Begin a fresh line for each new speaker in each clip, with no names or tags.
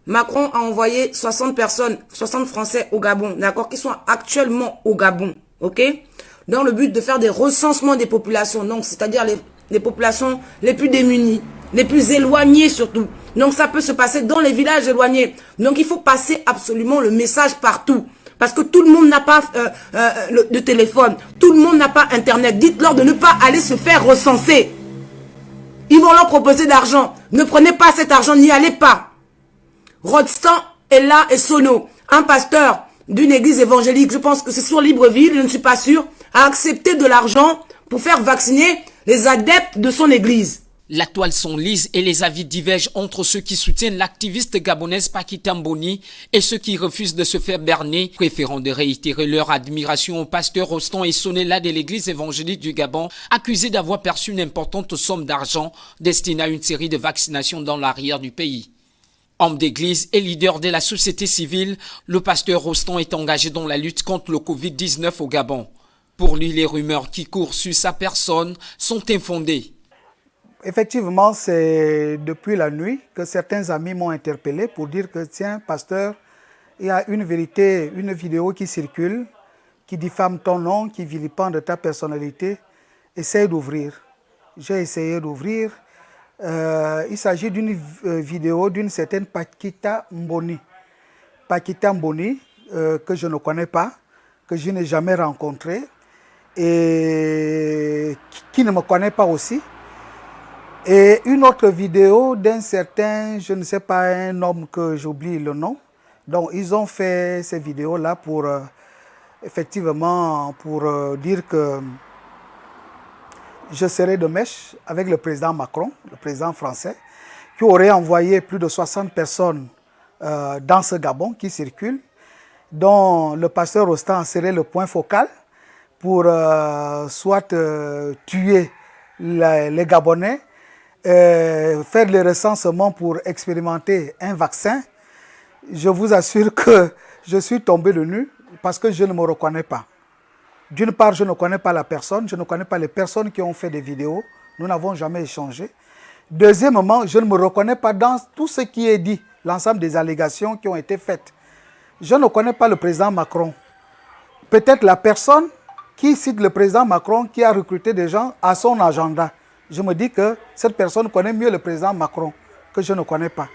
Macron a envoyé 60 personnes, 60 Français au Gabon, d'accord, qui sont actuellement au Gabon, ok, dans le but de faire des recensements des populations, donc c'est-à-dire les populations les plus démunies, les plus éloignées surtout. Donc ça peut se passer dans les villages éloignés. Donc il faut passer absolument le message partout. Parce que tout le monde n'a pas de téléphone, tout le monde n'a pas Internet. Dites-leur de ne pas aller se faire recenser. Ils vont leur proposer d'argent. Ne prenez pas cet argent, n'y allez pas. Rodstan est là et Sono, un pasteur d'une église évangélique, je pense que c'est sur Libreville, je ne suis pas sûr, a accepté de l'argent pour faire vacciner les adeptes de son église.
La toile s'enlise et les avis divergent entre ceux qui soutiennent l'activiste gabonaise Paquita Mboni et ceux qui refusent de se faire berner, préférant de réitérer leur admiration au pasteur Rostand et Sonela de l'église évangélique du Gabon, accusé d'avoir perçu une importante somme d'argent destinée à une série de vaccinations dans l'arrière du pays. Homme d'église et leader de la société civile, le pasteur Rostand est engagé dans la lutte contre le Covid-19 au Gabon. Pour lui, les rumeurs qui courent sur sa personne sont infondées.
Effectivement, c'est depuis la nuit que certains amis m'ont interpellé pour dire que tiens, pasteur, il y a une vérité, une vidéo qui circule, qui diffame ton nom, qui vilipende ta personnalité. Essaye d'ouvrir. J'ai essayé d'ouvrir. Il s'agit d'une vidéo d'une certaine Paquita Mboni. Paquita Mboni, que je ne connais pas, que je n'ai jamais rencontré et qui ne me connaît pas aussi. Et une autre vidéo d'un certain, je ne sais pas, un homme que j'oublie le nom. Donc ils ont fait ces vidéos-là pour, effectivement, pour dire que je serai de mèche avec le président Macron, le président français, qui aurait envoyé plus de 60 personnes dans ce Gabon qui circule, dont le pasteur Rostand serait le point focal pour soit tuer les Gabonais, faire les recensements pour expérimenter un vaccin. Je vous assure que je suis tombé de nu parce que je ne me reconnais pas. D'une part, je ne connais pas la personne, je ne connais pas les personnes qui ont fait des vidéos. Nous n'avons jamais échangé. Deuxièmement, je ne me reconnais pas dans tout ce qui est dit, l'ensemble des allégations qui ont été faites. Je ne connais pas le président Macron. Peut-être la personne qui cite le président Macron, qui a recruté des gens à son agenda. Je me dis que cette personne connaît mieux le président Macron, que je ne connais pas.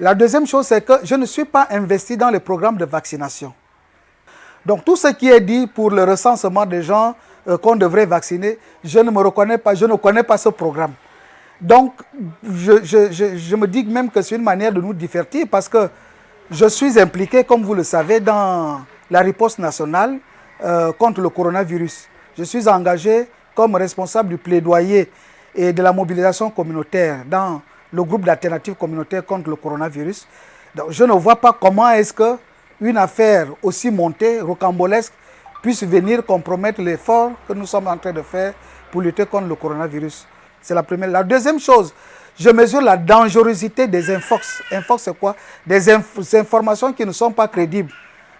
La deuxième chose, c'est que je ne suis pas investi dans les programmes de vaccination. Donc tout ce qui est dit pour le recensement des gens qu'on devrait vacciner, je ne me reconnais pas, je ne connais pas ce programme. Donc je me dis même que c'est une manière de nous divertir parce que je suis impliqué, comme vous le savez, dans la riposte nationale contre le coronavirus. Je suis engagé comme responsable du plaidoyer et de la mobilisation communautaire dans le groupe d'alternatives communautaires contre le coronavirus. Donc, je ne vois pas comment est-ce qu'une affaire aussi montée, rocambolesque, puisse venir compromettre l'effort que nous sommes en train de faire pour lutter contre le coronavirus. C'est la première. La deuxième chose, je mesure la dangerosité des infox. Infox, c'est quoi? Des informations qui ne sont pas crédibles.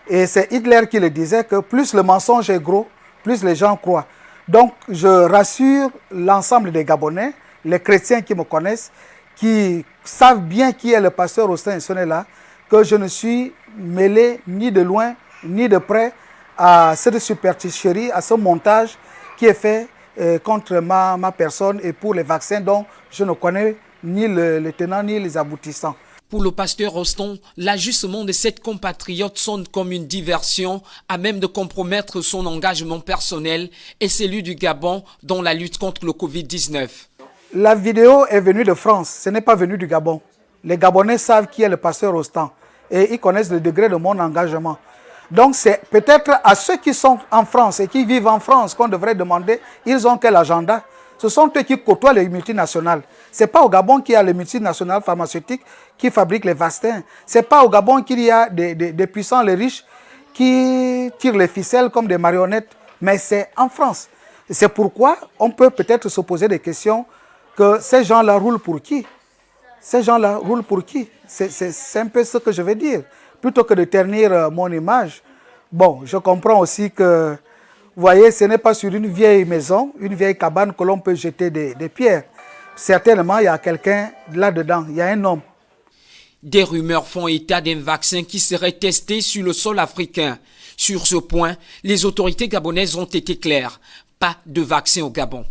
Et c'est Hitler qui le disait que plus le mensonge est gros, plus les gens croient. Donc, je rassure l'ensemble des Gabonais, les chrétiens qui me connaissent, qui savent bien qui est le pasteur Rostand Sonela, que je ne suis mêlé ni de loin, ni de près à cette supercherie, à ce montage qui est fait contre ma personne et pour les vaccins dont je ne connais ni les tenants ni les aboutissants.
Pour le pasteur Rostand, l'ajustement de cette compatriote sonne comme une diversion à même de compromettre son engagement personnel et celui du Gabon dans la lutte contre le Covid-19.
La vidéo est venue de France, ce n'est pas venu du Gabon. Les Gabonais savent qui est le pasteur Rostand et ils connaissent le degré de mon engagement. Donc c'est peut-être à ceux qui sont en France et qui vivent en France qu'on devrait demander, ils ont quel agenda? Ce sont eux qui côtoient les multinationales. Ce n'est pas au Gabon qu'il y a les multinationales pharmaceutiques qui fabriquent les vaccins. Ce n'est pas au Gabon qu'il y a des puissants, les riches, qui tirent les ficelles comme des marionnettes. Mais c'est en France. C'est pourquoi on peut peut-être se poser des questions que ces gens-là roulent pour qui? Ces gens-là roulent pour qui? C'est un peu ce que je veux dire. Plutôt que de ternir mon image, bon, je comprends aussi que, vous voyez, ce n'est pas sur une vieille maison, une vieille cabane que l'on peut jeter des pierres. Certainement, il y a quelqu'un là-dedans, il y a un homme.
Des rumeurs font état d'un vaccin qui serait testé sur le sol africain. Sur ce point, les autorités gabonaises ont été claires. Pas de vaccin au Gabon.